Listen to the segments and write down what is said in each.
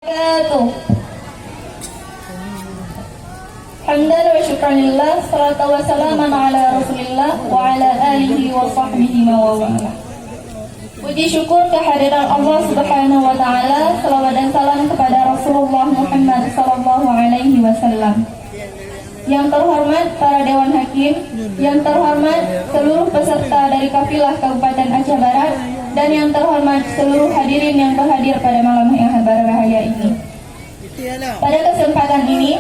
wabarakatuh. Hamdan wa syukran lillah, salatu wa salaman ala rasulillah wa ala alihi wa sahbihi wa wala. Puji syukur kehadiran Allah subhanahu wa ta'ala, salawat dan salam kepada Rasulullah Muhammad sallallahu alaihi wasallam. Yang terhormat para Dewan Hakim, yang terhormat seluruh peserta dari kafilah Kabupaten Aceh Barat, dan yang terhormat seluruh hadirin yang berhadir pada malam yang berbahagia ini. Pada kesempatan ini,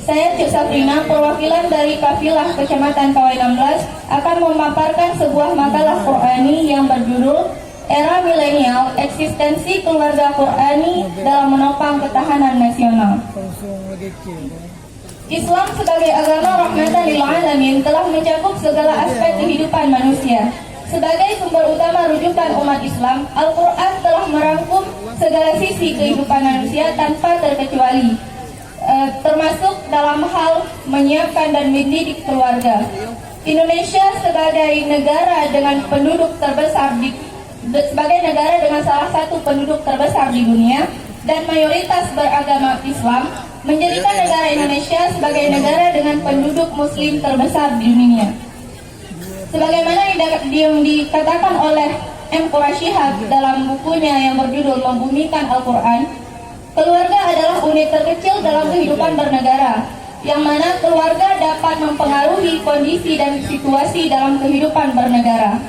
saya Cik Safrina, perwakilan dari kafilah Kecamatan Kawai 16, akan memaparkan sebuah makalah Qur'ani yang berjudul Era Milenial, Eksistensi Keluarga Qur'ani dalam Menopang Ketahanan Nasional. Islam sebagai agama rahmatan lil alamin telah mencakup segala aspek kehidupan manusia. Sebagai sumber utama rujukan umat Islam, Al-Quran telah merangkum segala sisi kehidupan manusia tanpa terkecuali, termasuk dalam hal menyiapkan dan mendidik keluarga. Indonesia sebagai negara dengan penduduk terbesar sebagai negara dengan salah satu penduduk terbesar di dunia dan mayoritas beragama Islam, menjadikan negara Indonesia sebagai negara dengan penduduk muslim terbesar di dunia. Sebagaimana yang dikatakan oleh M. Qurashihab dalam bukunya yang berjudul Membumikan Al-Quran, keluarga adalah unit terkecil dalam kehidupan bernegara, yang mana keluarga dapat mempengaruhi kondisi dan situasi dalam kehidupan bernegara.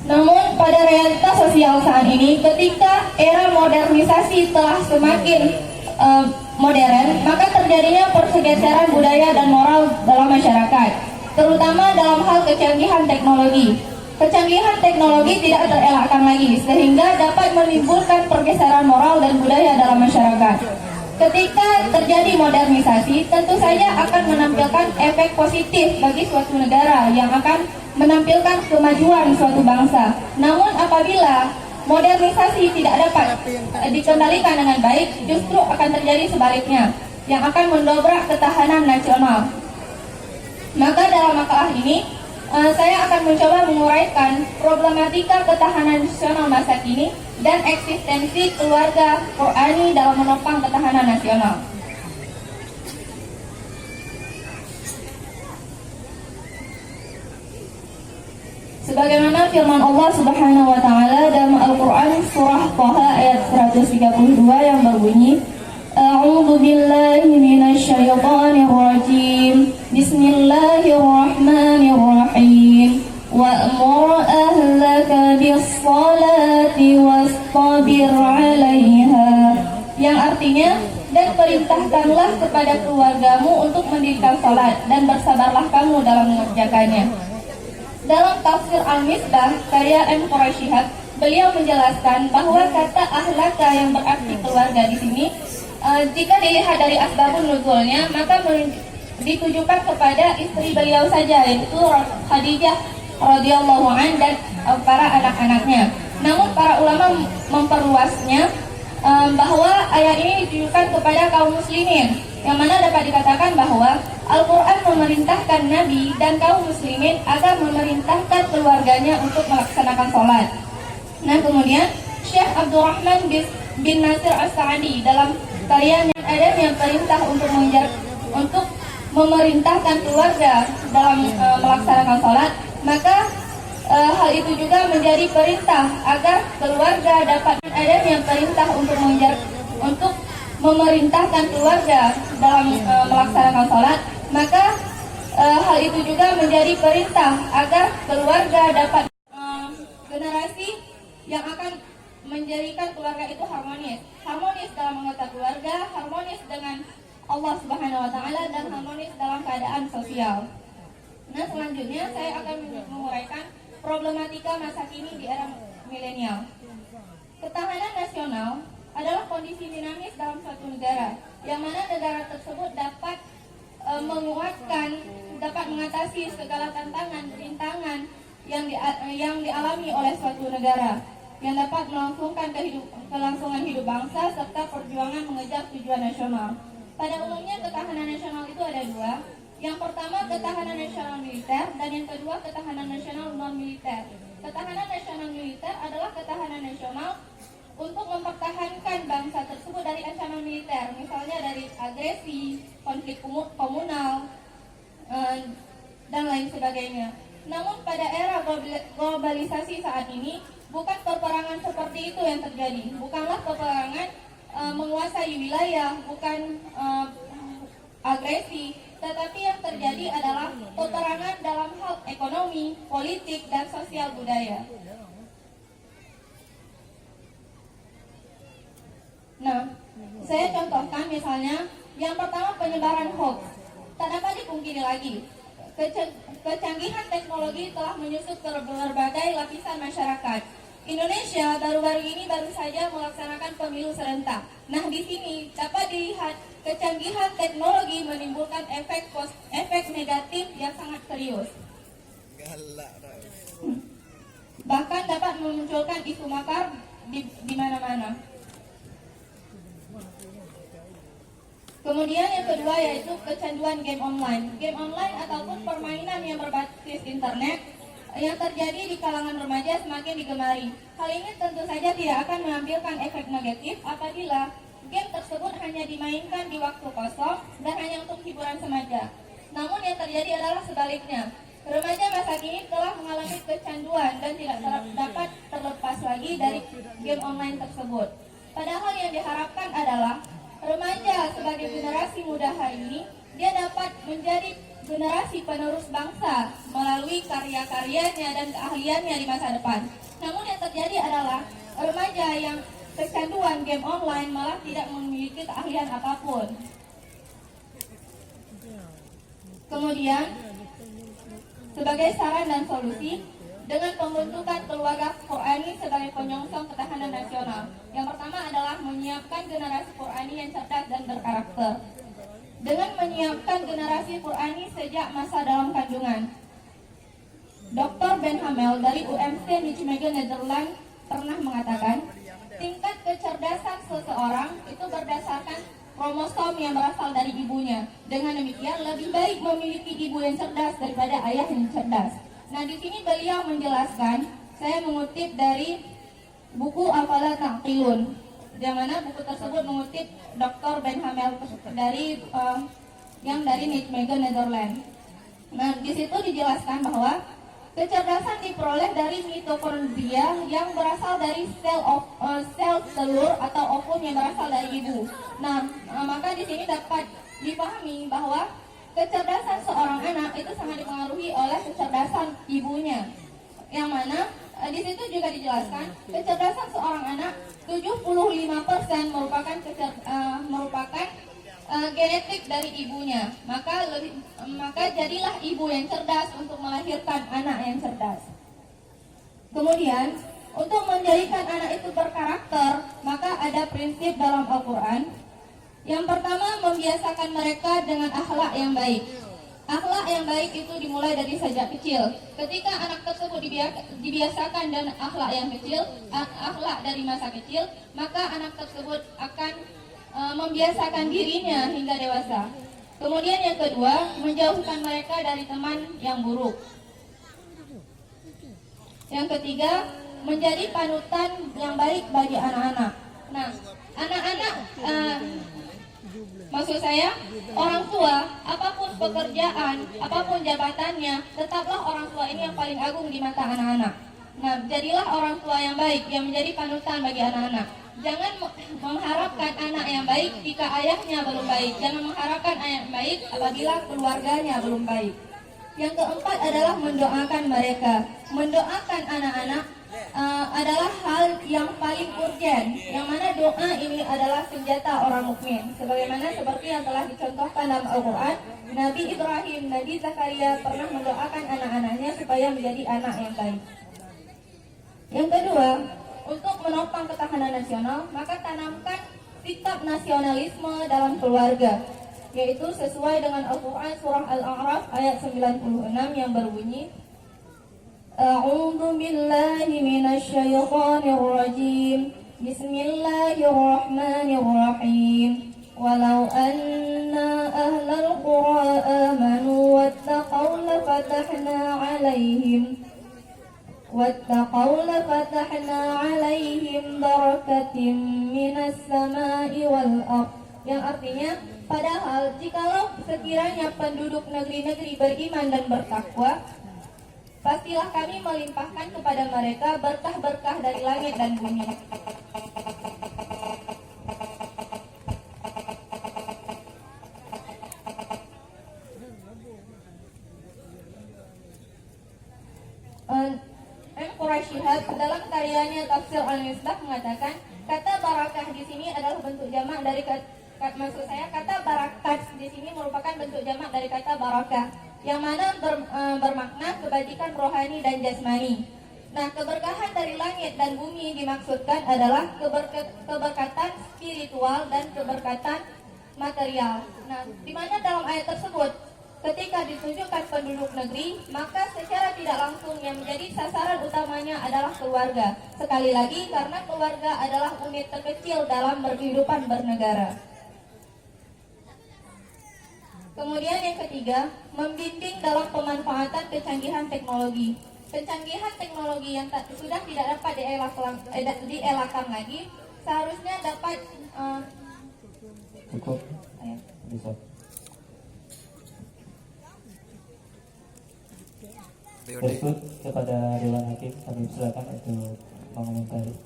Namun pada realitas sosial saat ini, ketika era modernisasi telah semakin modern, maka terjadinya pergeseran budaya dan moral dalam masyarakat, terutama dalam hal kecanggihan teknologi. Kecanggihan teknologi tidak terelakkan lagi, sehingga dapat menimbulkan pergeseran moral dan budaya dalam masyarakat. Ketika terjadi modernisasi, tentu saja akan menampilkan efek positif bagi suatu negara yang akan menampilkan kemajuan suatu bangsa. Namun apabila modernisasi tidak dapat dikendalikan dengan baik, justru akan terjadi sebaliknya, yang akan mendobrak ketahanan nasional. Maka dalam makalah ini, saya akan mencoba menguraikan problematika ketahanan nasional masa kini dan eksistensi keluarga Qur'ani dalam menopang ketahanan nasional. Sebagaimana firman Allah Subhanahu wa taala dalam Al-Qur'an surah Thaha ayat 132 yang berbunyi, A'udzu billahi minasy syaithanir rajim. Bismillahirrahmanirrahim. Wa'mur ahlaka bis-shalati wastabir 'alaiha. Yang artinya, dan perintahkanlah kepada keluargamu untuk mendirikan salat dan bersabarlah kamu dalam mengerjakannya. Dalam tafsir Al-Misbah karya M. Qurashihab, beliau menjelaskan bahwa kata ahlaka yang berarti keluarga di sini, jika dilihat dari asbabun nuzulnya, maka ditujukan kepada istri beliau saja, yaitu Khadijah radhiyallahu an dan para anak-anaknya. Namun para ulama memperluasnya bahwa ayat ini ditujukan kepada kaum muslimin, yang mana dapat dikatakan bahwa Al-Quran memerintahkan Nabi dan kaum muslimin agar memerintahkan keluarganya untuk melaksanakan sholat. Nah, kemudian Syekh Abdurrahman bin Nasir As-Sa'di dalam karyanya ada yang perintah untuk memerintahkan keluarga dalam melaksanakan sholat, maka hal itu juga menjadi perintah agar keluarga dapat ada yang perintah untuk memerintahkan keluarga dalam melaksanakan sholat, maka hal itu juga menjadi perintah agar keluarga dapat generasi yang akan menjadikan keluarga itu harmonis dalam menganggota keluarga, harmonis dengan Allah Subhanahu wa taala, dan harmonis dalam keadaan sosial. Nah, selanjutnya saya akan menguraikan problematika masa kini di era milenial. Ketahanan nasional adalah kondisi dinamis dalam suatu negara, yang mana negara tersebut dapat dapat mengatasi segala tantangan, rintangan yang dialami oleh suatu negara, yang dapat melangsungkan kelangsungan hidup bangsa serta perjuangan mengejar tujuan nasional. Pada umumnya ketahanan nasional itu ada dua. Yang pertama ketahanan nasional militer dan yang kedua ketahanan nasional non militer. Ketahanan nasional militer adalah ketahanan nasional untuk mempertahankan bangsa tersebut dari ancaman militer, misalnya dari agresi, konflik komunal, dan lain sebagainya. Namun pada era globalisasi saat ini, bukan peperangan seperti itu yang terjadi. Bukanlah peperangan menguasai wilayah, bukan agresi, tetapi yang terjadi adalah peperangan dalam hal ekonomi, politik, dan sosial budaya. Nah, saya contohkan misalnya, yang pertama penyebaran hoax. Tak dapat dipungkiri lagi, kecanggihan teknologi telah menyusup ke berbagai lapisan masyarakat. Indonesia baru-baru ini baru saja melaksanakan pemilu serentak. Nah, di sini dapat dilihat kecanggihan teknologi menimbulkan efek negatif yang sangat serius. Bahkan dapat memunculkan isu makar di mana-mana. Kemudian yang kedua yaitu kecanduan game online. Game online ataupun permainan yang berbasis internet yang terjadi di kalangan remaja semakin digemari. Hal ini tentu saja tidak akan menampilkan efek negatif apabila game tersebut hanya dimainkan di waktu kosong dan hanya untuk hiburan semata. Namun yang terjadi adalah sebaliknya. Remaja masa kini telah mengalami kecanduan dan tidak dapat terlepas lagi dari game online tersebut. Padahal yang diharapkan adalah remaja sebagai generasi muda hari ini, dia dapat menjadi generasi penerus bangsa melalui karya-karyanya dan keahliannya di masa depan. Namun yang terjadi adalah remaja yang kecanduan game online malah tidak memiliki keahlian apapun. Kemudian, sebagai saran dan solusi, dengan pembentukan keluarga Qurani sebagai penyongsong ketahanan nasional. Yang pertama adalah menyiapkan generasi Qurani yang cerdas dan berkarakter. Dengan menyiapkan generasi Qurani sejak masa dalam kandungan. Dr. Ben Hamel dari UMC Nijmegen Nederland pernah mengatakan, tingkat kecerdasan seseorang itu berdasarkan kromosom yang berasal dari ibunya. Dengan demikian, lebih baik memiliki ibu yang cerdas daripada ayah yang cerdas. Nah, di sini beliau menjelaskan, saya mengutip dari buku Afala Taqilun, yang mana buku tersebut mengutip Dr. Ben Hamel dari yang dari Nijmegen Nederland. Nah, di situ dijelaskan bahwa kecerdasan diperoleh dari mitokondria yang berasal dari sel telur atau ovum yang berasal dari ibu. Nah, maka di sini dapat dipahami bahwa kecerdasan seorang anak itu sangat dipengaruhi oleh kecerdasan ibunya. Yang mana di situ juga dijelaskan kecerdasan seorang anak 75% merupakan genetik dari ibunya. Maka jadilah ibu yang cerdas untuk melahirkan anak yang cerdas. Kemudian untuk menjadikan anak itu berkarakter, maka ada prinsip dalam Al-Quran. Yang pertama, membiasakan mereka dengan akhlak yang baik. Akhlak yang baik itu dimulai dari sejak kecil. Ketika anak tersebut dibiasakan dengan akhlak yang kecil, akhlak dari masa kecil, maka anak tersebut akan membiasakan dirinya hingga dewasa. Kemudian yang kedua, menjauhkan mereka dari teman yang buruk. Yang ketiga, menjadi panutan yang baik bagi anak-anak. Nah, anak-anak maksud saya, orang tua, apapun pekerjaan, apapun jabatannya, tetaplah orang tua ini yang paling agung di mata anak-anak. Nah, jadilah orang tua yang baik, yang menjadi panutan bagi anak-anak. Jangan mengharapkan anak yang baik jika ayahnya belum baik. Jangan mengharapkan ayah yang baik apabila keluarganya belum baik. Yang keempat adalah mendoakan mereka. Mendoakan anak-anak adalah hal yang paling urgen, yang mana doa ini adalah senjata orang mukmin. Sebagaimana seperti yang telah dicontohkan dalam Al-Quran, Nabi Ibrahim, Nabi Zakaria pernah mendoakan anak-anaknya supaya menjadi anak yang baik. Yang kedua, untuk menopang ketahanan nasional, maka tanamkan sikap nasionalisme dalam keluarga, yaitu sesuai dengan Al-Quran surah Al-A'raf ayat 96 yang berbunyi, A'udzu billahi minasyaitonir rajim. Bismillahirrahmanirrahim. Walau anna anna ahlal qura amanu wattaqaw lafatahna alaihim barakatim minas sama'i wal ardh. Yang artinya, padahal jikalau sekiranya penduduk negeri-negeri beriman dan bertakwa, pastilah kami melimpahkan kepada mereka berkah-berkah dari langit dan bumi. Quraisyihab dalam karyanya Tafsir Al-Misbah mengatakan kata barakah di sini adalah bentuk jamak dari kata barakat di sini merupakan bentuk jamak dari kata barakah yang mana bermakna kebajikan rohani dan jasmani. Nah, keberkahan dari langit dan bumi dimaksudkan adalah keberkatan spiritual dan keberkatan material. Nah, di mana dalam ayat tersebut ketika ditunjukkan penduduk negeri, maka secara tidak langsung yang menjadi sasaran utamanya adalah keluarga. Sekali lagi, karena keluarga adalah unit terkecil dalam berkehidupan bernegara. Kemudian yang ketiga, membimbing dalam pemanfaatan kecanggihan teknologi. Kecanggihan teknologi yang sudah tidak dapat dielakkan lagi, seharusnya dapat cukup bisa. Berikut kepada Dewan Hakim, kami silakan untuk mengomentari.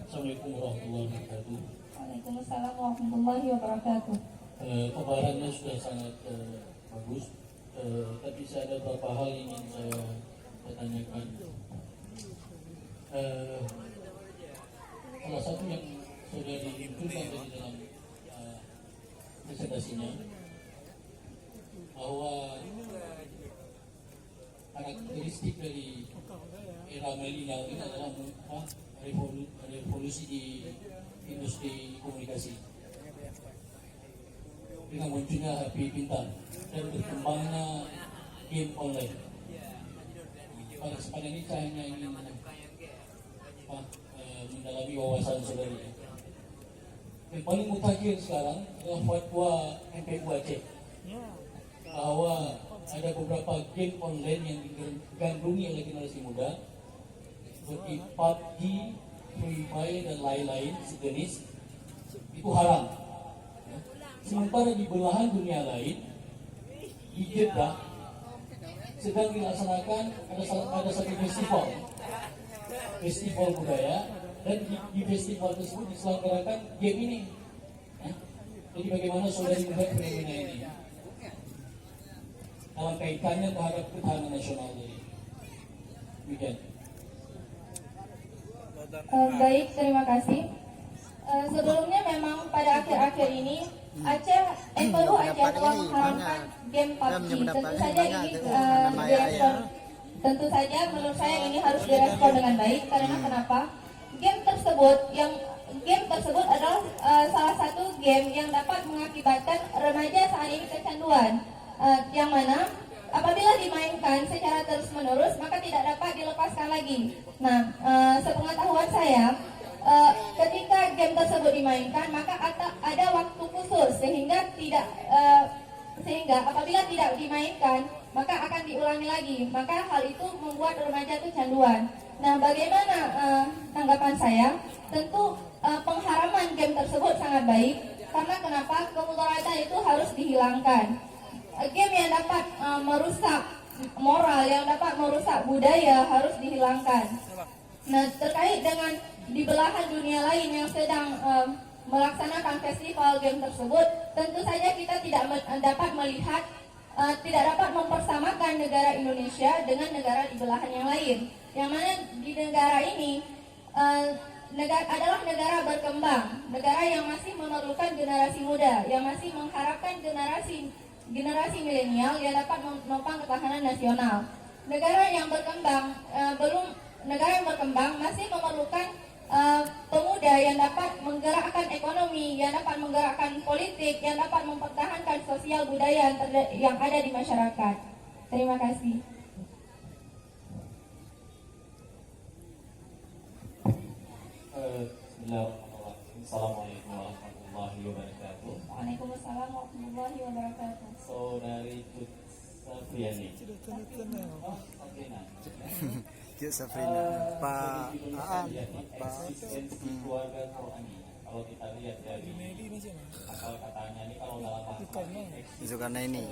Assalamualaikum warahmatullahi wabarakatuh. Waalaikumsalam warahmatullahi wabarakatuh. Pembahasannya sudah sangat bagus, tapi saya ada beberapa hal yang ingin saya pertanyakan. Salah satu yang sudah dihimpulkan dari dalam presentasinya bahwa karakteristik dari era milenial ini adalah revolusi di industri komunikasi dengan munculnya HP pintar dan berkembangnya game online. Pada kesempatan ini saya hanya ingin mendalami wawasan saudari. Yang paling mutakhir sekarang adalah fatwa MPU Aceh bahwa ada beberapa game online yang digandrungi oleh generasi muda seperti PUBG, Free Fire dan lain-lain sejenis itu haram. Sementara di belahan dunia lain, di Jeddah sedang dilaksanakan ada satu festival budaya, dan di festival tersebut diselenggarakan game ini. Jadi bagaimana saudari melihat fenomena ini dalam kaitannya terhadap ketahanan nasional ini? Demikian. Baik, terima kasih. Sebelumnya memang pada akhir-akhir ini MPU Aceh telah mengharamkan game PUBG. Tentu saja ini direspon. Tentu saja menurut saya ini harus direspon dengan baik. Karena kenapa? Game tersebut adalah salah satu game yang dapat mengakibatkan remaja saat ini kecanduan, yang mana apabila dimainkan secara terus-menerus maka tidak dapat dilepaskan lagi. Nah, sepengetahuan saya, ketika game tersebut dimainkan maka ada waktu khusus sehingga apabila tidak dimainkan maka akan diulangi lagi, maka hal itu membuat remaja kecanduan. Nah, bagaimana tanggapan saya? Tentu pengharaman game tersebut sangat baik, karena kenapa? Kemudaratan itu harus dihilangkan. Game yang dapat merusak moral, yang dapat merusak budaya harus dihilangkan. Nah, terkait dengan di belahan dunia lain yang sedang melaksanakan festival game tersebut, tentu saja kita tidak dapat melihat, tidak dapat mempersamakan negara Indonesia dengan negara di belahan yang lain. Yang mana di negara ini adalah negara berkembang, negara yang masih memerlukan generasi muda, yang masih mengharapkan generasi milenial yang dapat menopang ketahanan nasional. Negara yang berkembang masih memerlukan pemuda yang dapat menggerakkan ekonomi, yang dapat menggerakkan politik, yang dapat mempertahankan sosial budaya yang ada di masyarakat. Terima kasih. Bismillahirrahmanirrahim. Assalamualaikum warahmatullahi wabarakatuh. Waalaikumsalam warahmatullahi wabarakatuh. Saudari Cut Safriani. Oh, Safrina. Cik Safrina, Pak Aan, Pak Eksistensi keluarga Qurani. Kalau kita lihat dari akal katanya ini, kalau dalam bahasa Zulkarnaini.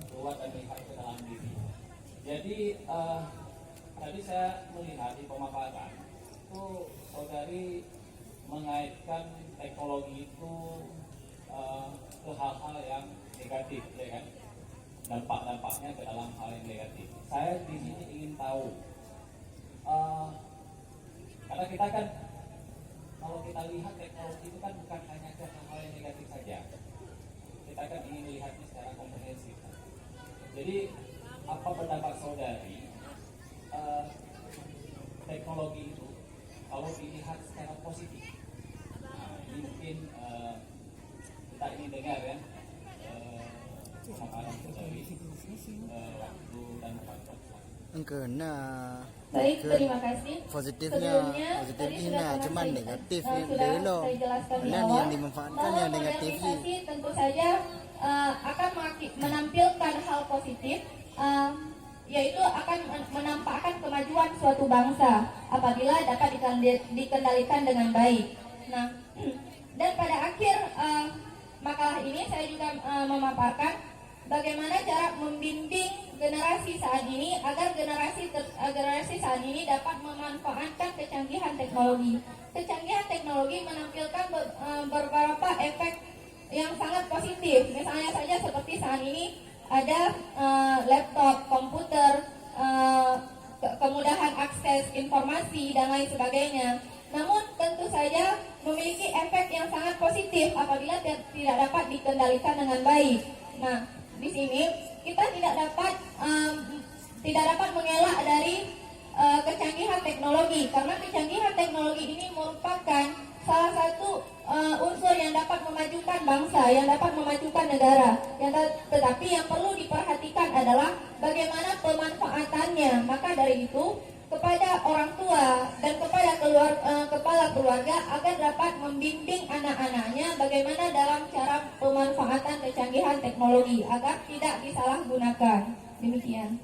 keluar dan melihat ke dalam diri. Jadi tadi saya melihat di pemaparan itu saudari mengaitkan teknologi itu ke hal-hal yang negatif, ya kan? Dampak-dampaknya ke dalam hal yang negatif. Saya di sini ingin tahu, karena kita kan kalau kita lihat teknologi itu kan bukan hanya ke hal yang negatif saja. Kita kan ingin melihatnya secara komprehensif. Jadi apa pendapat saudari teknologi itu kalau dilihat secara positif? Nah, ini mungkin kita ingin dengar ya pemaparan saudari waktu dan tempat. Engkena Baik, terima kasih. positifnya Sebelumnya, tadi sudah pernah cuman saya- negatifnya sudah dulu. saya jelaskan di Dan awal yang dimanfaatkan bahwa yang negatif. modernisasi tentu saja akan menampilkan hal positif, yaitu akan menampakkan kemajuan suatu bangsa apabila dapat dikendalikan dengan baik. Nah, dan pada akhir makalah ini saya juga memaparkan bagaimana cara membimbing generasi saat ini agar generasi saat ini dapat memanfaatkan kecanggihan teknologi. Kecanggihan teknologi menampilkan beberapa efek yang sangat positif. Misalnya saja seperti saat ini ada laptop, komputer, kemudahan akses informasi dan lain sebagainya. Namun tentu saja memiliki efek yang sangat positif apabila tidak dapat dikendalikan dengan baik. Nah, di sini kita tidak dapat mengelak dari kecanggihan teknologi, karena kecanggihan teknologi ini merupakan salah satu unsur yang dapat memajukan bangsa, yang dapat memajukan negara. Tetapi yang perlu diperhatikan adalah bagaimana pemanfaatannya. Maka dari itu kepada orang tua dan kepada kepala keluarga agar dapat membimbing anak-anaknya bagaimana dalam cara pemanfaatan kecanggihan teknologi agar tidak disalahgunakan. Demikian.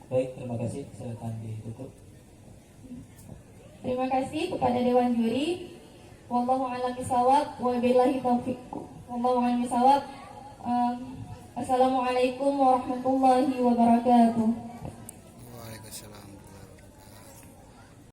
Baik, terima kasih. Silakan ditutup. Terima kasih kepada Dewan Juri. Wallahu a'lam bishawab wa billahi taufiq. Wallahu a'lam bishawab. Assalamualaikum warahmatullahi wabarakatuh.